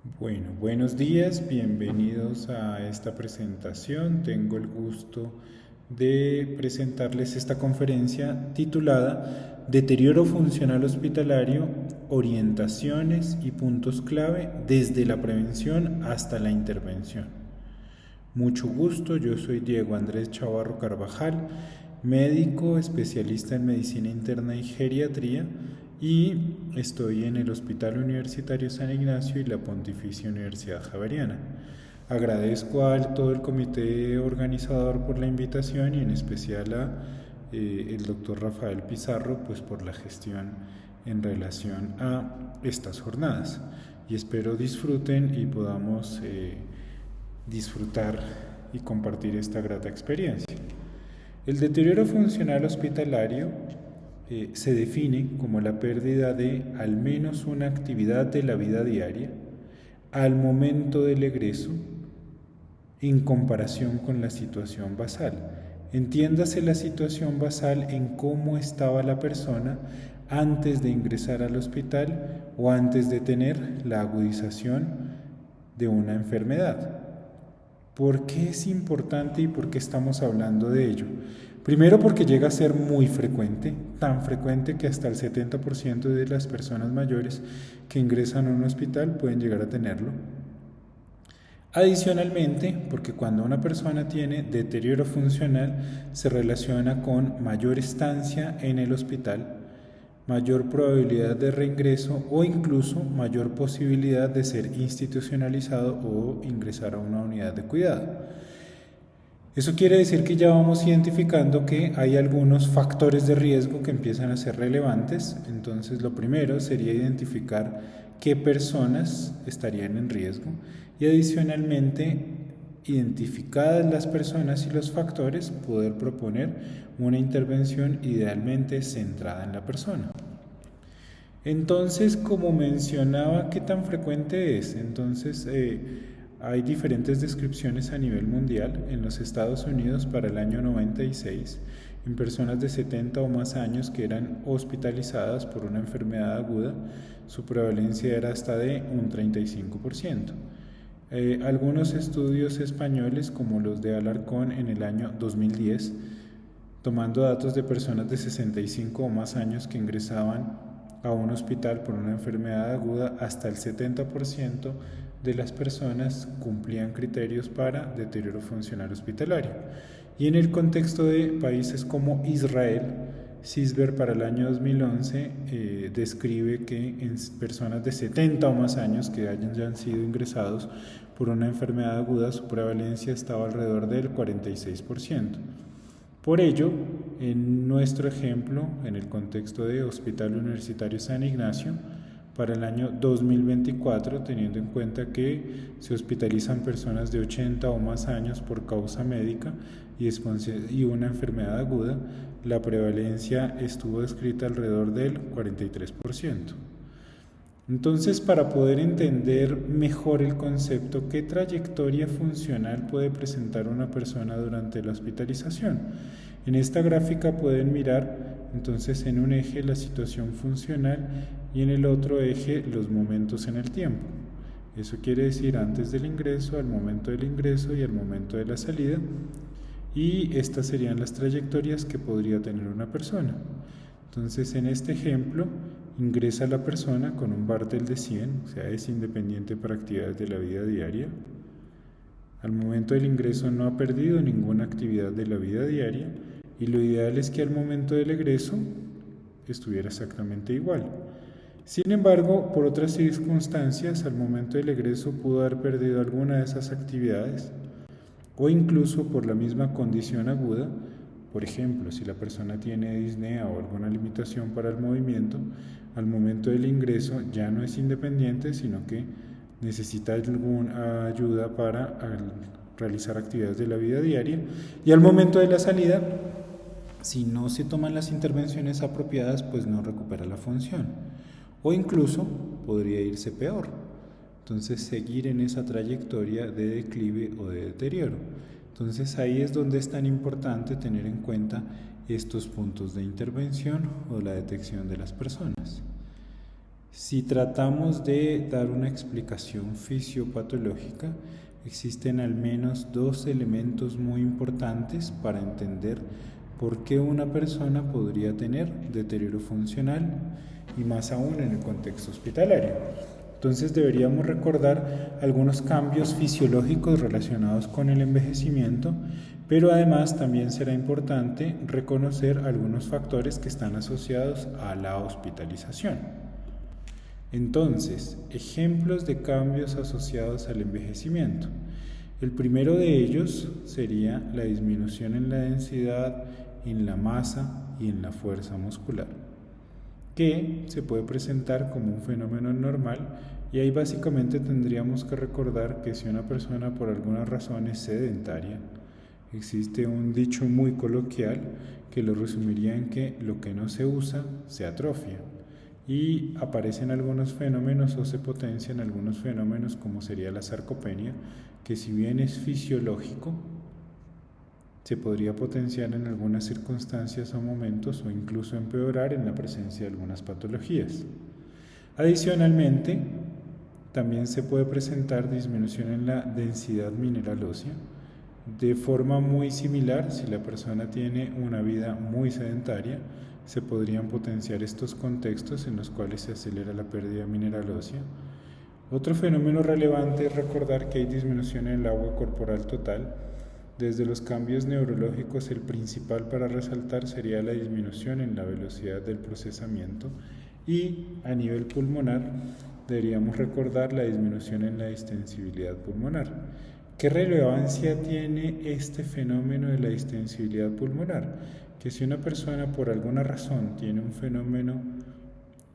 Bueno, buenos días, bienvenidos a esta presentación. Tengo el gusto de presentarles esta conferencia titulada Deterioro funcional hospitalario, orientaciones y puntos clave desde la prevención hasta la intervención. Mucho gusto, yo soy Diego Andrés Chavarro Carvajal, médico especialista en medicina interna y geriatría, y estoy en el Hospital Universitario San Ignacio y la Pontificia Universidad Javeriana. Agradezco a todo el comité organizador por la invitación y en especial a el doctor Rafael Pizarro pues por la gestión en relación a estas jornadas, y espero disfruten y podamos disfrutar y compartir esta grata experiencia. El deterioro funcional hospitalario se define como la pérdida de al menos una actividad de la vida diaria al momento del egreso en comparación con la situación basal. Entiéndase la situación basal en cómo estaba la persona antes de ingresar al hospital o antes de tener la agudización de una enfermedad. ¿Por qué es importante y por qué estamos hablando de ello? Primero, porque llega a ser muy frecuente, tan frecuente que hasta el 70% de las personas mayores que ingresan a un hospital pueden llegar a tenerlo. Adicionalmente, porque cuando una persona tiene deterioro funcional se relaciona con mayor estancia en el hospital, mayor probabilidad de reingreso o incluso mayor posibilidad de ser institucionalizado o ingresar a una unidad de cuidado. Eso quiere decir que ya vamos identificando que hay algunos factores de riesgo que empiezan a ser relevantes. Entonces, lo primero sería identificar qué personas estarían en riesgo y adicionalmente, identificadas las personas y los factores, poder proponer una intervención idealmente centrada en la persona. Entonces, como mencionaba, ¿qué tan frecuente es? Entonces, hay diferentes descripciones a nivel mundial. En los Estados Unidos, para el año 96, en personas de 70 o más años que eran hospitalizadas por una enfermedad aguda, su prevalencia era hasta de un 35%. Algunos estudios españoles, como los de Alarcón en el año 2010, tomando datos de personas de 65 o más años que ingresaban a un hospital por una enfermedad aguda, hasta el 70% de las personas cumplían criterios para deterioro funcional hospitalario. Y en el contexto de países como Israel, CISBER para el año 2011 describe que en personas de 70 o más años que hayan sido ingresados por una enfermedad aguda, su prevalencia estaba alrededor del 46%. Por ello, en nuestro ejemplo, en el contexto de Hospital Universitario San Ignacio, para el año 2024, teniendo en cuenta que se hospitalizan personas de 80 o más años por causa médica y una enfermedad aguda, la prevalencia estuvo descrita alrededor del 43%. Entonces, para poder entender mejor el concepto, ¿qué trayectoria funcional puede presentar una persona durante la hospitalización? En esta gráfica pueden mirar entonces en un eje la situación funcional y en el otro eje los momentos en el tiempo. Eso quiere decir antes del ingreso, al momento del ingreso y al momento de la salida. Y estas serían las trayectorias que podría tener una persona. Entonces, en este ejemplo, ingresa la persona con un Bartel de 100, o sea, es independiente para actividades de la vida diaria. Al momento del ingreso no ha perdido ninguna actividad de la vida diaria y lo ideal es que al momento del egreso estuviera exactamente igual. Sin embargo, por otras circunstancias, al momento del egreso pudo haber perdido alguna de esas actividades o incluso por la misma condición aguda. Por ejemplo, si la persona tiene disnea o alguna limitación para el movimiento, al momento del ingreso ya no es independiente, sino que necesita alguna ayuda para realizar actividades de la vida diaria, y al momento de la salida, si no se toman las intervenciones apropiadas, pues no recupera la función, o incluso podría irse peor. Entonces, seguir en esa trayectoria de declive o de deterioro. Entonces, ahí es donde es tan importante tener en cuenta estos puntos de intervención o la detección de las personas. Si tratamos de dar una explicación fisiopatológica, existen al menos dos elementos muy importantes para entender por qué una persona podría tener deterioro funcional y más aún en el contexto hospitalario. Entonces deberíamos recordar algunos cambios fisiológicos relacionados con el envejecimiento, pero además también será importante reconocer algunos factores que están asociados a la hospitalización. Entonces, ejemplos de cambios asociados al envejecimiento. El primero de ellos sería la disminución en la densidad, en la masa y en la fuerza muscular, que se puede presentar como un fenómeno normal, y ahí básicamente tendríamos que recordar que si una persona por alguna razón es sedentaria, existe un dicho muy coloquial que lo resumiría en que lo que no se usa se atrofia. Y aparecen algunos fenómenos o se potencian algunos fenómenos como sería la sarcopenia, que si bien es fisiológico, se podría potenciar en algunas circunstancias o momentos o incluso empeorar en la presencia de algunas patologías. Adicionalmente, también se puede presentar disminución en la densidad mineral ósea, de forma muy similar. Si la persona tiene una vida muy sedentaria, se podrían potenciar estos contextos en los cuales se acelera la pérdida mineral ósea. Otro fenómeno relevante es recordar que hay disminución en el agua corporal total. Desde los cambios neurológicos, el principal para resaltar sería la disminución en la velocidad del procesamiento, y a nivel pulmonar deberíamos recordar la disminución en la distensibilidad pulmonar. ¿Qué relevancia tiene este fenómeno de la distensibilidad pulmonar? Que si una persona por alguna razón tiene un fenómeno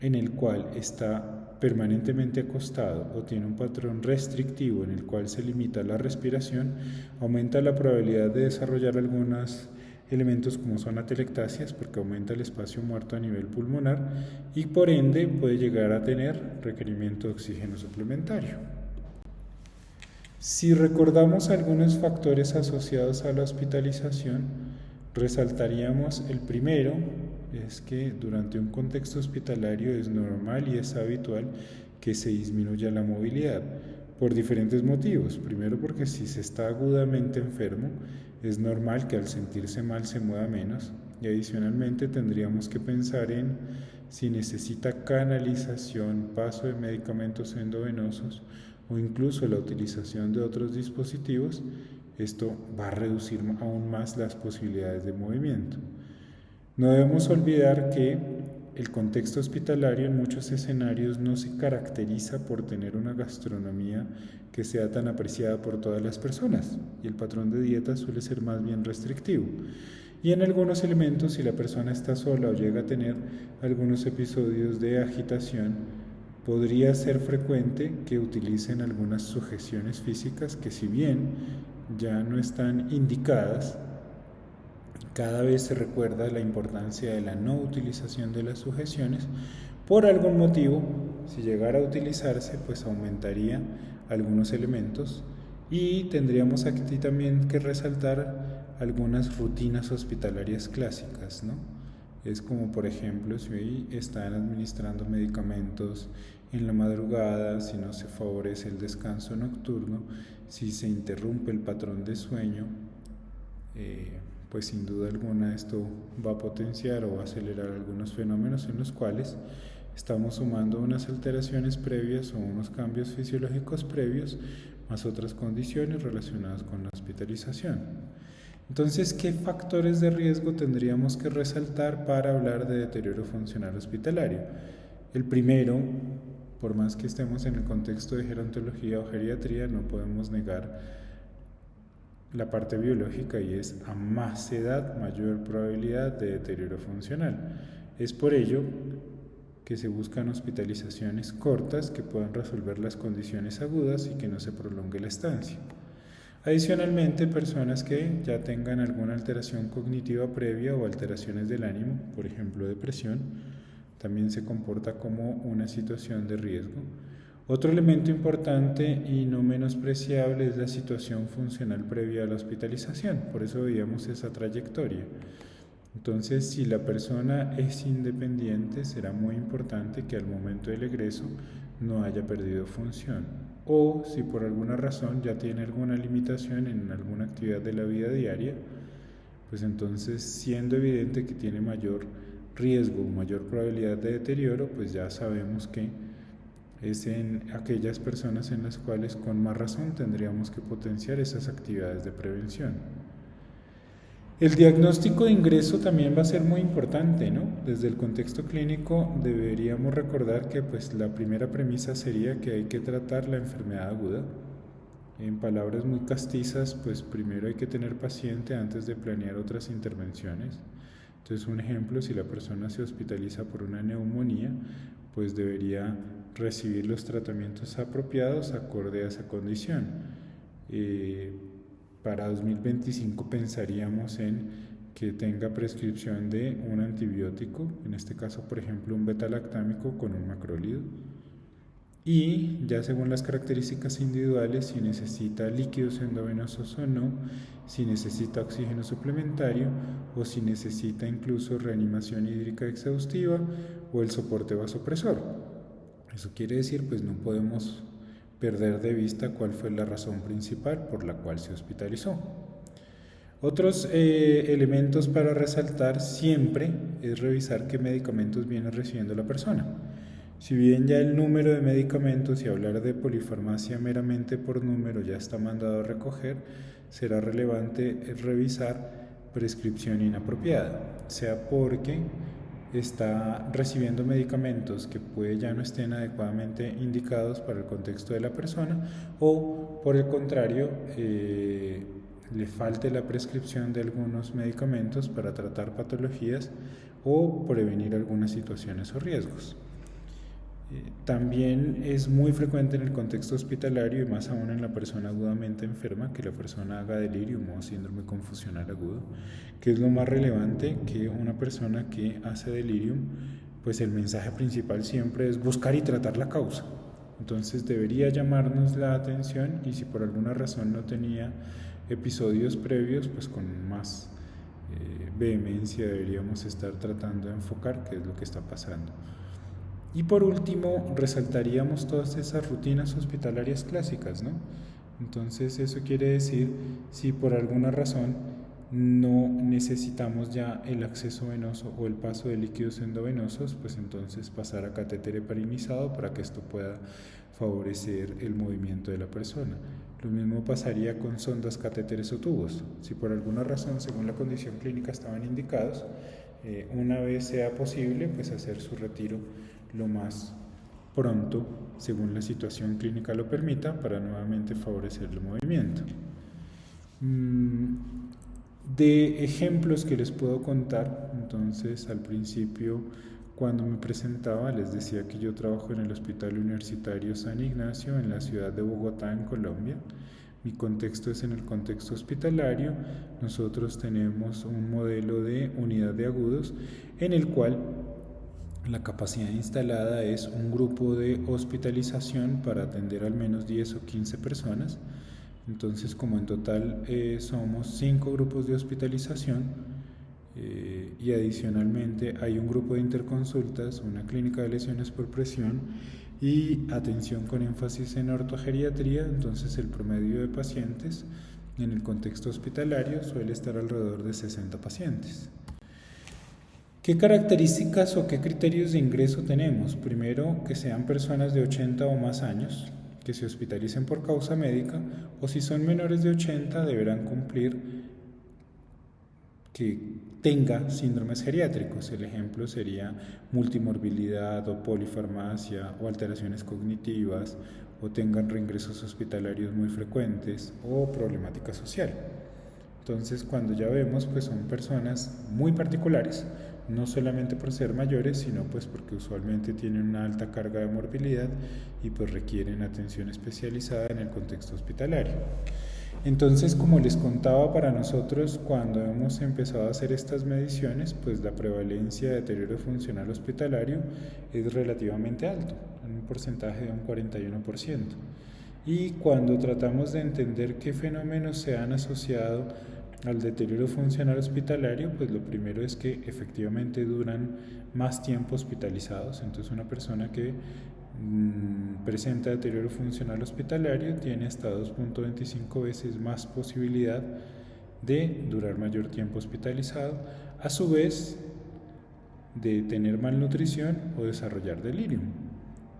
en el cual está permanentemente acostado o tiene un patrón restrictivo en el cual se limita la respiración, aumenta la probabilidad de desarrollar algunos elementos como son atelectasias, porque aumenta el espacio muerto a nivel pulmonar y por ende puede llegar a tener requerimiento de oxígeno suplementario. Si recordamos algunos factores asociados a la hospitalización, resaltaríamos el primero, es que durante un contexto hospitalario es normal y es habitual que se disminuya la movilidad por diferentes motivos. Primero, porque si se está agudamente enfermo, es normal que al sentirse mal se mueva menos, y adicionalmente tendríamos que pensar en si necesita canalización, paso de medicamentos endovenosos o incluso la utilización de otros dispositivos. Esto va a reducir aún más las posibilidades de movimiento. No debemos olvidar que el contexto hospitalario en muchos escenarios no se caracteriza por tener una gastronomía que sea tan apreciada por todas las personas, y el patrón de dieta suele ser más bien restrictivo. Y en algunos elementos, si la persona está sola o llega a tener algunos episodios de agitación, podría ser frecuente que utilicen algunas sujeciones físicas que, si bien ya no están indicadas, cada vez se recuerda la importancia de la no utilización de las sujeciones. Por algún motivo, si llegara a utilizarse, pues aumentaría algunos elementos, y tendríamos aquí también que resaltar algunas rutinas hospitalarias clásicas, ¿no? Es como, por ejemplo, si están administrando medicamentos en la madrugada, si no se favorece el descanso nocturno, si se interrumpe el patrón de sueño, pues sin duda alguna esto va a potenciar o va a acelerar algunos fenómenos en los cuales estamos sumando unas alteraciones previas o unos cambios fisiológicos previos, más otras condiciones relacionadas con la hospitalización. Entonces, ¿qué factores de riesgo tendríamos que resaltar para hablar de deterioro funcional hospitalario? El primero, por más que estemos en el contexto de gerontología o geriatría, no podemos negar la parte biológica, y es a más edad, mayor probabilidad de deterioro funcional. Es por ello que se buscan hospitalizaciones cortas que puedan resolver las condiciones agudas y que no se prolongue la estancia. Adicionalmente, personas que ya tengan alguna alteración cognitiva previa o alteraciones del ánimo, por ejemplo depresión, también se comporta como una situación de riesgo. Otro elemento importante y no menospreciable es la situación funcional previa a la hospitalización, por eso veíamos esa trayectoria. Entonces, si la persona es independiente, será muy importante que al momento del egreso no haya perdido función. O si por alguna razón ya tiene alguna limitación en alguna actividad de la vida diaria, pues entonces, siendo evidente que tiene mayor riesgo, mayor probabilidad de deterioro, pues ya sabemos que es en aquellas personas en las cuales con más razón tendríamos que potenciar esas actividades de prevención. El diagnóstico de ingreso también va a ser muy importante, ¿no? Desde el contexto clínico deberíamos recordar que pues, la primera premisa sería que hay que tratar la enfermedad aguda. En palabras muy castizas, pues primero hay que tener paciente antes de planear otras intervenciones. Entonces, un ejemplo, si la persona se hospitaliza por una neumonía, pues debería recibir los tratamientos apropiados acorde a esa condición. Para 2025 pensaríamos en que tenga prescripción de un antibiótico, en este caso, por ejemplo, un beta-lactámico con un macrólido. Y ya según las características individuales, si necesita líquidos endovenosos o no, si necesita oxígeno suplementario o si necesita incluso reanimación hídrica exhaustiva o el soporte vasopresor. Eso quiere decir, pues no podemos perder de vista cuál fue la razón principal por la cual se hospitalizó. Otros elementos para resaltar siempre es revisar qué medicamentos viene recibiendo la persona. Si bien ya el número de medicamentos y hablar de polifarmacia meramente por número ya está mandado a recoger, será relevante revisar prescripción inapropiada, sea porque está recibiendo medicamentos que puede ya no estén adecuadamente indicados para el contexto de la persona o por el contrario le falte la prescripción de algunos medicamentos para tratar patologías o prevenir algunas situaciones o riesgos. También es muy frecuente en el contexto hospitalario y más aún en la persona agudamente enferma que la persona haga delirium o síndrome confusional agudo, que es lo más relevante que una persona que hace delirium, pues el mensaje principal siempre es buscar y tratar la causa. Entonces debería llamarnos la atención y si por alguna razón no tenía episodios previos, pues con más vehemencia deberíamos estar tratando de enfocar qué es lo que está pasando. Y por último, resaltaríamos todas esas rutinas hospitalarias clásicas, ¿no? Entonces, eso quiere decir, si por alguna razón no necesitamos ya el acceso venoso o el paso de líquidos endovenosos, pues entonces pasar a catéter heparinizado para que esto pueda favorecer el movimiento de la persona. Lo mismo pasaría con sondas, catéteres o tubos. Si por alguna razón, según la condición clínica, estaban indicados, una vez sea posible, pues hacer su retiro lo más pronto, según la situación clínica lo permita, para nuevamente favorecer el movimiento. De ejemplos que les puedo contar, entonces al principio cuando me presentaba les decía que yo trabajo en el Hospital Universitario San Ignacio en la ciudad de Bogotá, en Colombia. Mi contexto es en el contexto hospitalario. Nosotros tenemos un modelo de unidad de agudos en el cual la capacidad instalada es un grupo de hospitalización para atender al menos 10 o 15 personas. Entonces, como en total somos 5 grupos de hospitalización y adicionalmente hay un grupo de interconsultas, una clínica de lesiones por presión y atención con énfasis en ortogeriatría, entonces el promedio de pacientes en el contexto hospitalario suele estar alrededor de 60 pacientes. ¿Qué características o qué criterios de ingreso tenemos? Primero, que sean personas de 80 o más años, que se hospitalicen por causa médica, o si son menores de 80 deberán cumplir que tenga síndromes geriátricos. El ejemplo sería multimorbilidad o polifarmacia o alteraciones cognitivas o tengan reingresos hospitalarios muy frecuentes o problemática social. Entonces, cuando ya vemos, pues son personas muy particulares, no solamente por ser mayores, sino pues porque usualmente tienen una alta carga de morbilidad y pues requieren atención especializada en el contexto hospitalario. Entonces, como les contaba, para nosotros cuando hemos empezado a hacer estas mediciones, pues la prevalencia de deterioro funcional hospitalario es relativamente alto, en un porcentaje de un 41%. Y cuando tratamos de entender qué fenómenos se han asociado al deterioro funcional hospitalario, pues lo primero es que efectivamente duran más tiempo hospitalizados. Entonces una persona que presenta deterioro funcional hospitalario tiene hasta 2.25 veces más posibilidad de durar mayor tiempo hospitalizado, a su vez de tener malnutrición o desarrollar delirium.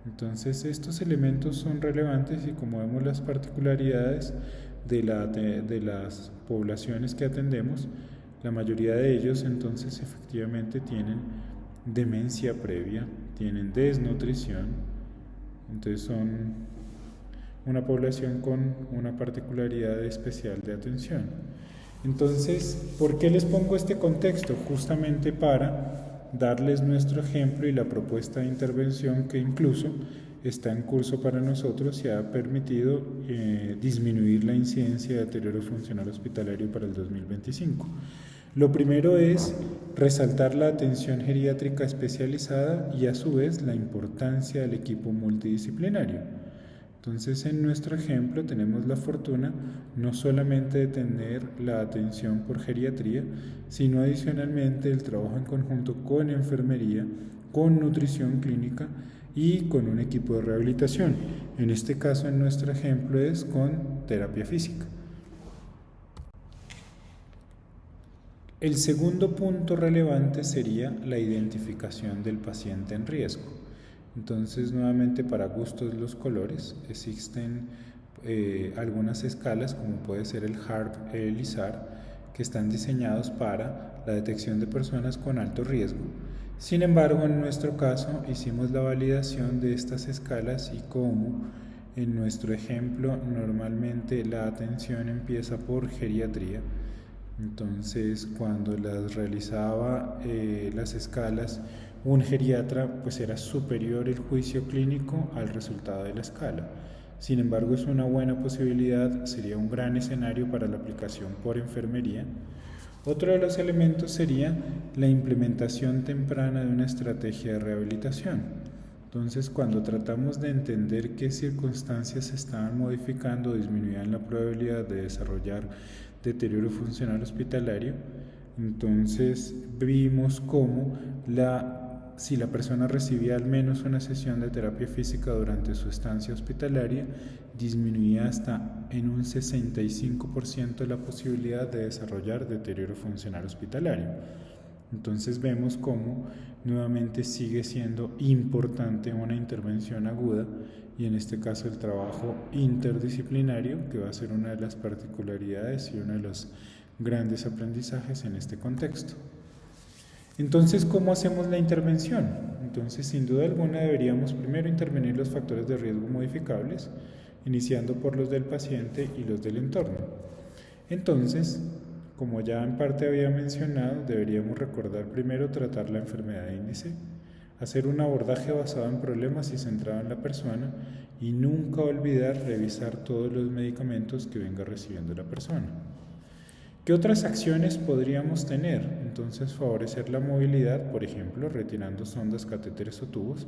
Entonces estos elementos son relevantes y como vemos las particularidades de las poblaciones que atendemos, la mayoría de ellos entonces efectivamente tienen demencia previa, tienen desnutrición, entonces son una población con una particularidad especial de atención. Entonces, ¿por qué les pongo este contexto? Justamente para darles nuestro ejemplo y la propuesta de intervención que incluso está en curso para nosotros y ha permitido disminuir la incidencia de deterioro funcional hospitalario para el 2025. Lo primero es resaltar la atención geriátrica especializada y a su vez la importancia del equipo multidisciplinario. Entonces, en nuestro ejemplo tenemos la fortuna no solamente de tener la atención por geriatría, sino adicionalmente el trabajo en conjunto con enfermería, con nutrición clínica y con un equipo de rehabilitación. En este caso, en nuestro ejemplo es con terapia física. El segundo punto relevante sería la identificación del paciente en riesgo. Entonces, nuevamente, para gustos los colores, existen algunas escalas, como puede ser el HARP, el ISAR, que están diseñados para la detección de personas con alto riesgo. Sin embargo, en nuestro caso, hicimos la validación de estas escalas y como en nuestro ejemplo, normalmente la atención empieza por geriatría. Entonces, cuando las realizaba las escalas, un geriatra pues era superior el juicio clínico al resultado de la escala. Sin embargo, es una buena posibilidad, sería un gran escenario para la aplicación por enfermería. Otro de los elementos sería la implementación temprana de una estrategia de rehabilitación. Entonces, cuando tratamos de entender qué circunstancias se estaban modificando o disminuían la probabilidad de desarrollar deterioro funcional hospitalario, entonces vimos cómo si la persona recibía al menos una sesión de terapia física durante su estancia hospitalaria, disminuía hasta en un 65% la posibilidad de desarrollar deterioro funcional hospitalario. Entonces vemos cómo nuevamente sigue siendo importante una intervención aguda y en este caso el trabajo interdisciplinario, que va a ser una de las particularidades y uno de los grandes aprendizajes en este contexto. Entonces, ¿cómo hacemos la intervención? Entonces, sin duda alguna deberíamos primero intervenir los factores de riesgo modificables, iniciando por los del paciente y los del entorno. Entonces, como ya en parte había mencionado, deberíamos recordar primero tratar la enfermedad de índice, hacer un abordaje basado en problemas y centrado en la persona y nunca olvidar revisar todos los medicamentos que venga recibiendo la persona. ¿Qué otras acciones podríamos tener? Entonces, favorecer la movilidad, por ejemplo, retirando sondas, catéteres o tubos.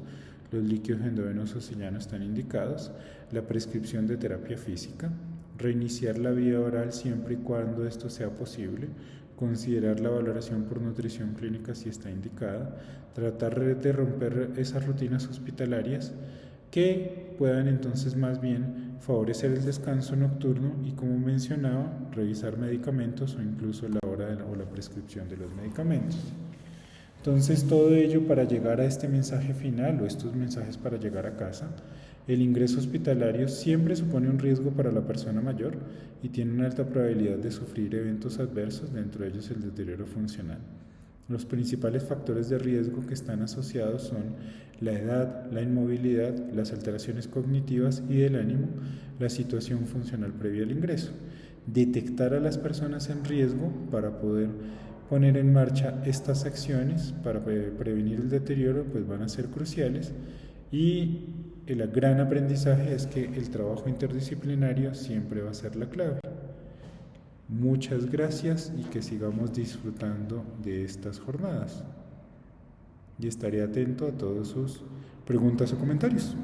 Los líquidos endovenosos si ya no están indicados. La prescripción de terapia física. Reiniciar la vía oral siempre y cuando esto sea posible. Considerar la valoración por nutrición clínica si está indicada. Tratar de romper esas rutinas hospitalarias que puedan entonces más bien favorecer el descanso nocturno y, como mencionaba, revisar medicamentos o incluso la hora o la prescripción de los medicamentos. Entonces, todo ello para llegar a este mensaje final o estos mensajes para llegar a casa. El ingreso hospitalario siempre supone un riesgo para la persona mayor y tiene una alta probabilidad de sufrir eventos adversos, dentro de ellos el deterioro funcional. Los principales factores de riesgo que están asociados son la edad, la inmovilidad, las alteraciones cognitivas y del ánimo, la situación funcional previa al ingreso. Detectar a las personas en riesgo para poder poner en marcha estas acciones para prevenir el deterioro pues van a ser cruciales, y el gran aprendizaje es que el trabajo interdisciplinario siempre va a ser la clave. Muchas gracias y que sigamos disfrutando de estas jornadas. Y estaré atento a todas sus preguntas o comentarios.